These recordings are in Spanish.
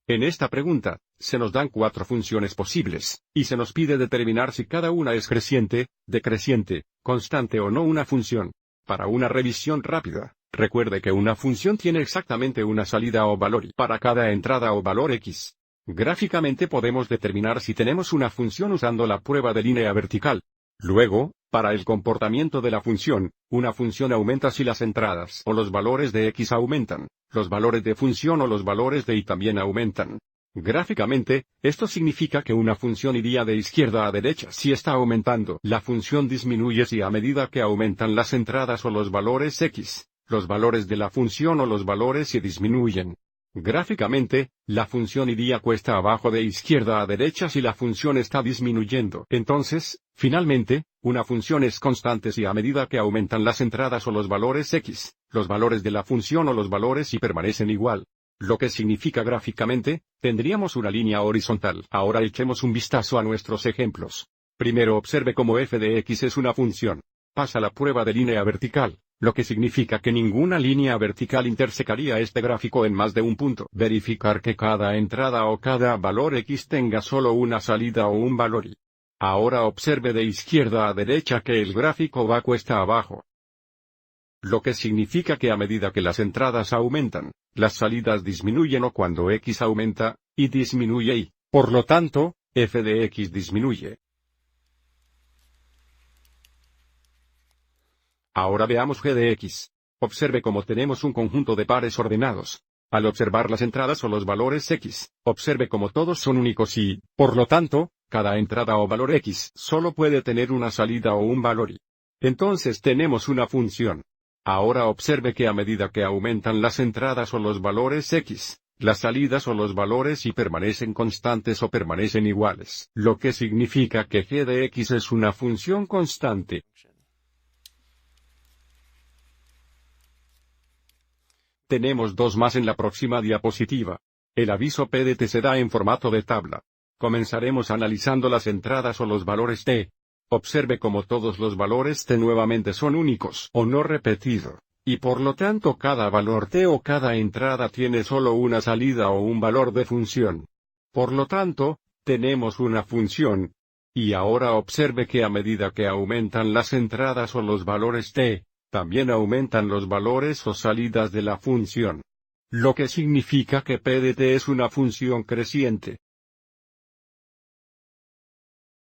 En esta pregunta, se nos dan 4 funciones posibles, y se nos pide determinar si cada una es creciente, decreciente, constante o no una función. Para una revisión rápida, recuerde que una función tiene exactamente una salida o valor y para cada entrada o valor x. Gráficamente podemos determinar si tenemos una función usando la prueba de línea vertical. Luego, para el comportamiento de la función, una función aumenta si las entradas o los valores de x aumentan, los valores de función o los valores de y también aumentan. Gráficamente, esto significa que una función iría de izquierda a derecha si está aumentando. La función disminuye si a medida que aumentan las entradas o los valores x, los valores de la función o los valores y disminuyen. Gráficamente, la función iría cuesta abajo de izquierda a derecha si la función está disminuyendo. Entonces, finalmente, una función es constante si a medida que aumentan las entradas o los valores x, los valores de la función o los valores y permanecen igual. Lo que significa gráficamente, tendríamos una línea horizontal. Ahora echemos un vistazo a nuestros ejemplos. Primero observe cómo f de x es una función. Pasa la prueba de línea vertical, lo que significa que ninguna línea vertical intersecaría este gráfico en más de un punto. Verificar que cada entrada o cada valor x tenga solo una salida o un valor y. Ahora observe de izquierda a derecha que el gráfico va cuesta abajo. Lo que significa que a medida que las entradas aumentan, las salidas disminuyen o cuando x aumenta, y disminuye y, por lo tanto, f de x disminuye. Ahora veamos g de x. Observe cómo tenemos un conjunto de pares ordenados. Al observar las entradas o los valores x, observe cómo todos son únicos y, por lo tanto, cada entrada o valor x solo puede tener una salida o un valor y. Entonces tenemos una función. Ahora observe que a medida que aumentan las entradas o los valores x, las salidas o los valores y permanecen constantes o permanecen iguales, lo que significa que g de x es una función constante. Tenemos 2 más en la próxima diapositiva. El aviso PDT se da en formato de tabla. Comenzaremos analizando las entradas o los valores t. Observe cómo todos los valores t nuevamente son únicos o no repetido, y por lo tanto cada valor t o cada entrada tiene solo una salida o un valor de función. Por lo tanto, tenemos una función. Y ahora observe que a medida que aumentan las entradas o los valores t, también aumentan los valores o salidas de la función. Lo que significa que p de t es una función creciente.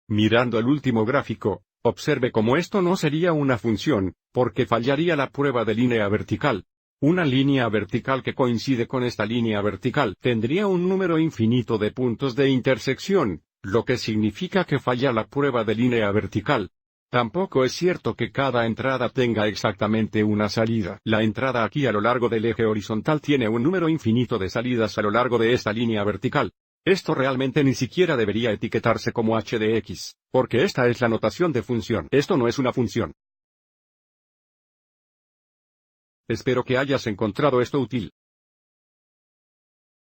Mirando el último gráfico, observe cómo esto no sería una función, porque fallaría la prueba de línea vertical. Una línea vertical que coincide con esta línea vertical tendría un número infinito de puntos de intersección, lo que significa que falla la prueba de línea vertical. Tampoco es cierto que cada entrada tenga exactamente una salida. La entrada aquí a lo largo del eje horizontal tiene un número infinito de salidas a lo largo de esta línea vertical. Esto realmente ni siquiera debería etiquetarse como h de x, porque esta es la notación de función. Esto no es una función. Espero que hayas encontrado esto útil.